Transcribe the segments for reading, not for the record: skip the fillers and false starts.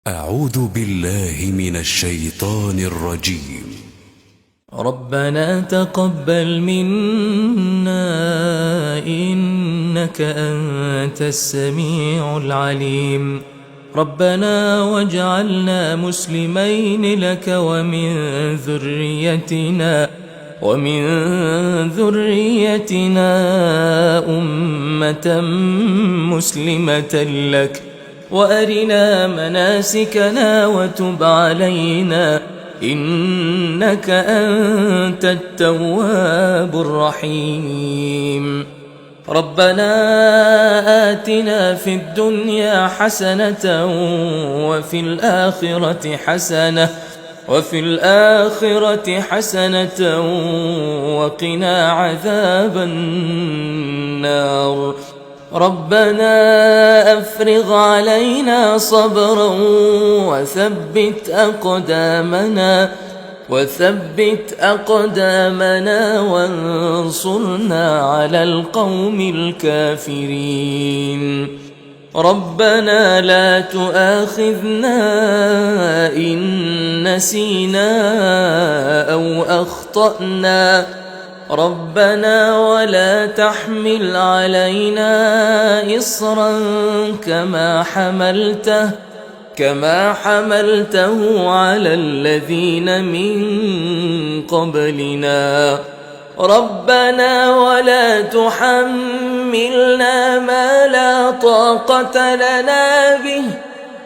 أعوذ بالله من الشيطان الرجيم. ربنا تقبل منا إنك أنت السميع العليم. ربنا واجعلنا مسلمين لك ومن ذريتنا أمة مسلمة لك، وأرنا مناسكنا وتب علينا إنك أنت التواب الرحيم. ربنا آتنا في الدنيا حسنة وفي الآخرة حسنة وقنا عذاب النار. ربنا أفرغ علينا صبرا وثبت أقدامنا وانصرنا على القوم الكافرين. ربنا لا تؤاخذنا إن نسينا أو أخطأنا. ربنا ولا تحمل علينا إصرا كما حملته على الذين من قبلنا. ربنا ولا تحملنا ما لا طاقة لنا به،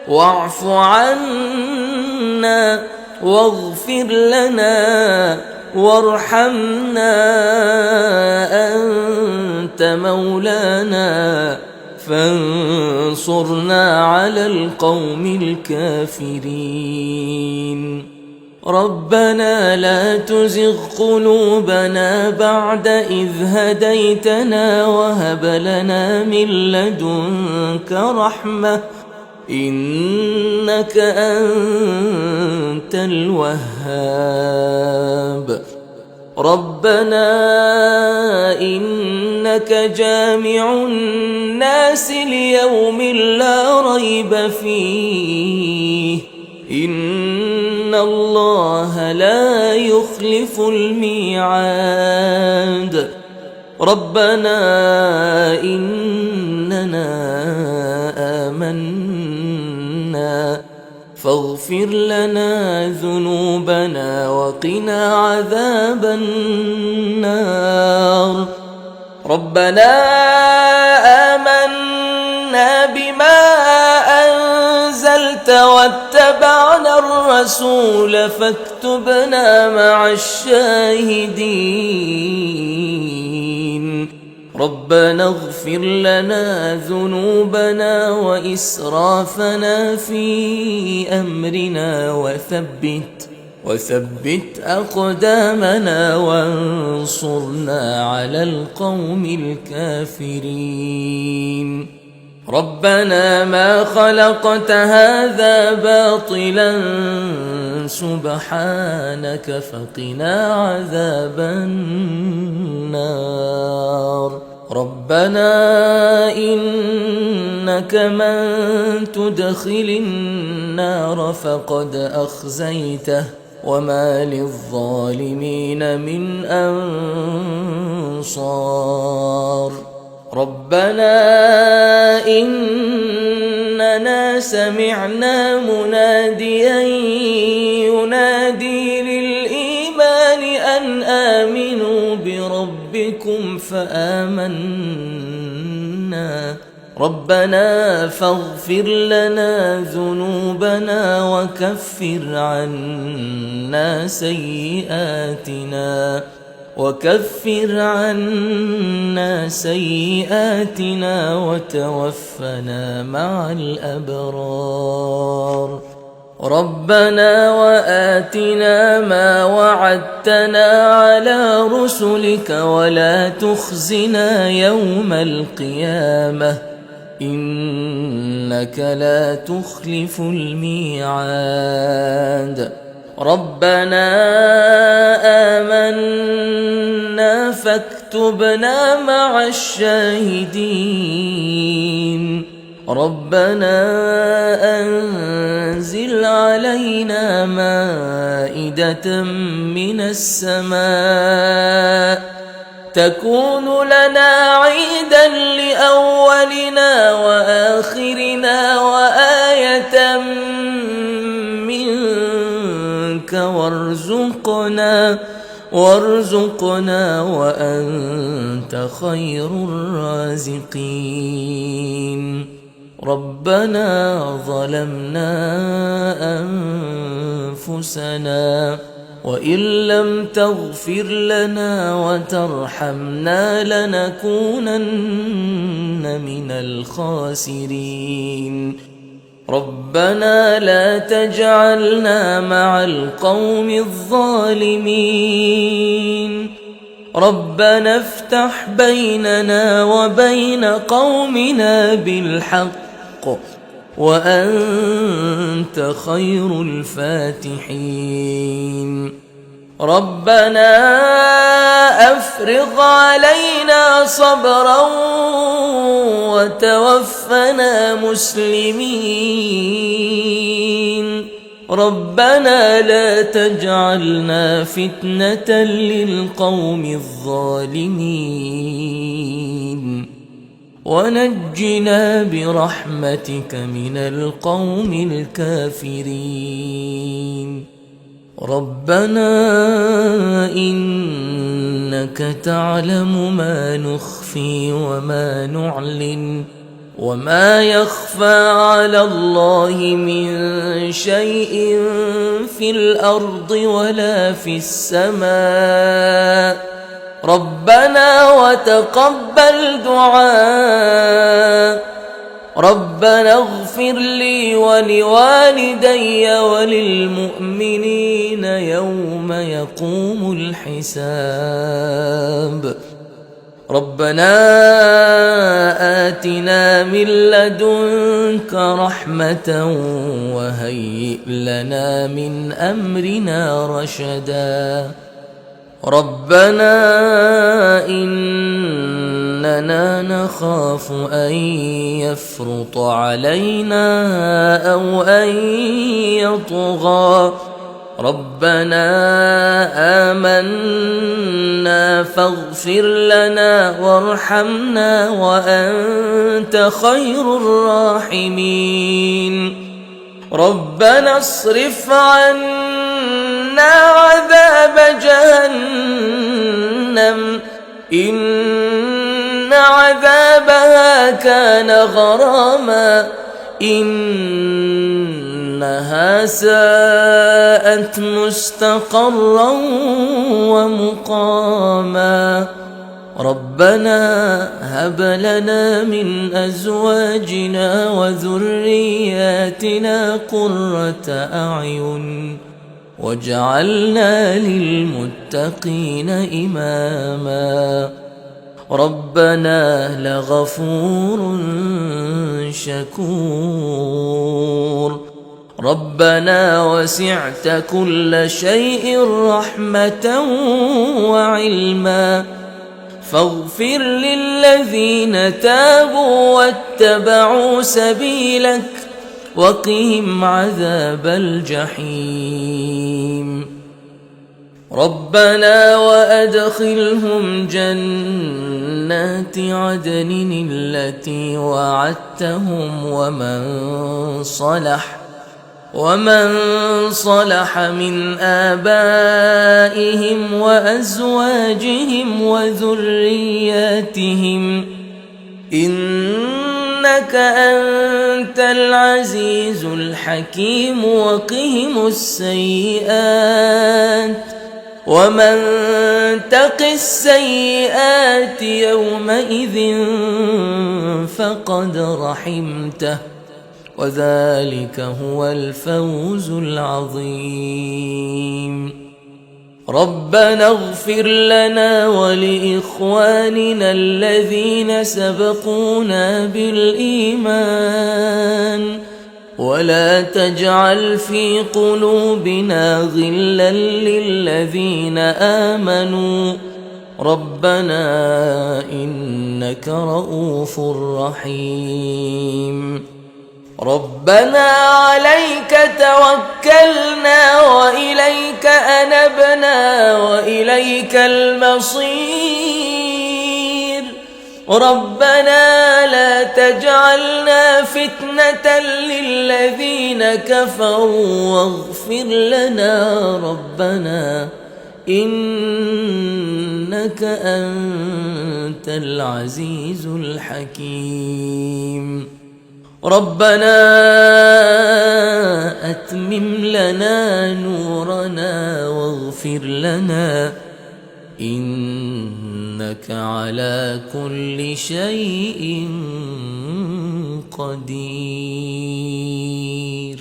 واعف عنا واغفر لنا وارحمنا أنت مولانا فانصرنا على القوم الكافرين. ربنا لا تزغ قلوبنا بعد إذ هديتنا وهب لنا من لدنك رحمة إنك أنت الوهاب. ربنا إنك جامع الناس ليوم لا ريب فيه إن الله لا يخلف الميعاد. ربنا إننا آمنا فاغفر لنا ذنوبنا وقنا عذاب النار. ربنا آمنا بما أنزلت واتبعنا الرسول فاكتبنا مع الشاهدين. ربنا اغفر لنا ذنوبنا وإسرافنا في أمرنا وثبت أقدامنا وانصرنا على القوم الكافرين. ربنا ما خلقت هذا باطلا سبحانك فقنا عذاب النار. ربنا إنك من تدخل النار فقد أخزيته وما للظالمين من أنصار. ربنا إننا سمعنا مناديا ينادي للإيمان أن آمنوا بربكم فآمنا. ربنا فاغفر لنا ذنوبنا وكفر عنا سيئاتنا وتوفنا مع الأبرار. ربنا وآتنا ما وعدتنا على رسلك ولا تخزنا يوم القيامة إنك لا تخلف الميعاد. ربنا آمنا فاكتبنا مع الشاهدين. ربنا أنزل علينا مائدة من السماء تكون لنا عيدا لأولنا وآخرنا وآية منك وارزقنا وأنت خير الرازقين ربنا ظلمنا أنفسنا وإن لم تغفر لنا وترحمنا لنكونن من الخاسرين ربنا لا تجعلنا مع القوم الظالمين ربنا افتح بيننا وبين قومنا بالحق وأنت خير الفاتحين ربنا أفرغ علينا صبرا وتوفنا مسلمين ربنا لا تجعلنا فتنة للقوم الظالمين ونجنا برحمتك من القوم الكافرين ربنا إنك تعلم ما نخفي وما نعلن وما يخفى على الله من شيء في الأرض ولا في السماء ربنا وتقبل دعاء ربنا اغفر لي ولوالدي وللمؤمنين يوم يقوم الحساب ربنا آتنا من لدنك رحمة وهيئ لنا من أمرنا رشدا ربنا إننا نخاف أن يفرط علينا أو أن يطغى ربنا آمنا فاغفر لنا وارحمنا وأنت خير الراحمين ربنا اصرف عنا عذاب جهنم إن عذابها كان غراما إنها ساءت مستقرا ومقاما ربنا هب لنا من أزواجنا وذرياتنا قرة أعين واجعلنا للمتقين إماما ربنا لغفور شكور ربنا وسعت كل شيء رحمة وعلما فاغفر للذين تابوا واتبعوا سبيلك وقهم عذاب الجحيم ربنا وأدخلهم جنات عدن التي وعدتهم ومن صلح من آبائهم وأزواجهم وذرياتهم إنك أنت العزيز الحكيم وقهم السيئات ومن تق السيئات يومئذ فقد رحمته وذلك هو الفوز العظيم ربنا اغفر لنا ولإخواننا الذين سبقونا بالإيمان ولا تجعل في قلوبنا غلا للذين آمنوا ربنا إنك رؤوف رحيم ربنا عليك توكلنا وإليك أنبنا وإليك المصير ربنا لا تجعلنا فتنة للذين كفروا واغفر لنا ربنا إنك أنت العزيز الحكيم ربنا أتمم لنا نورنا واغفر لنا إنك على كل شيء قدير.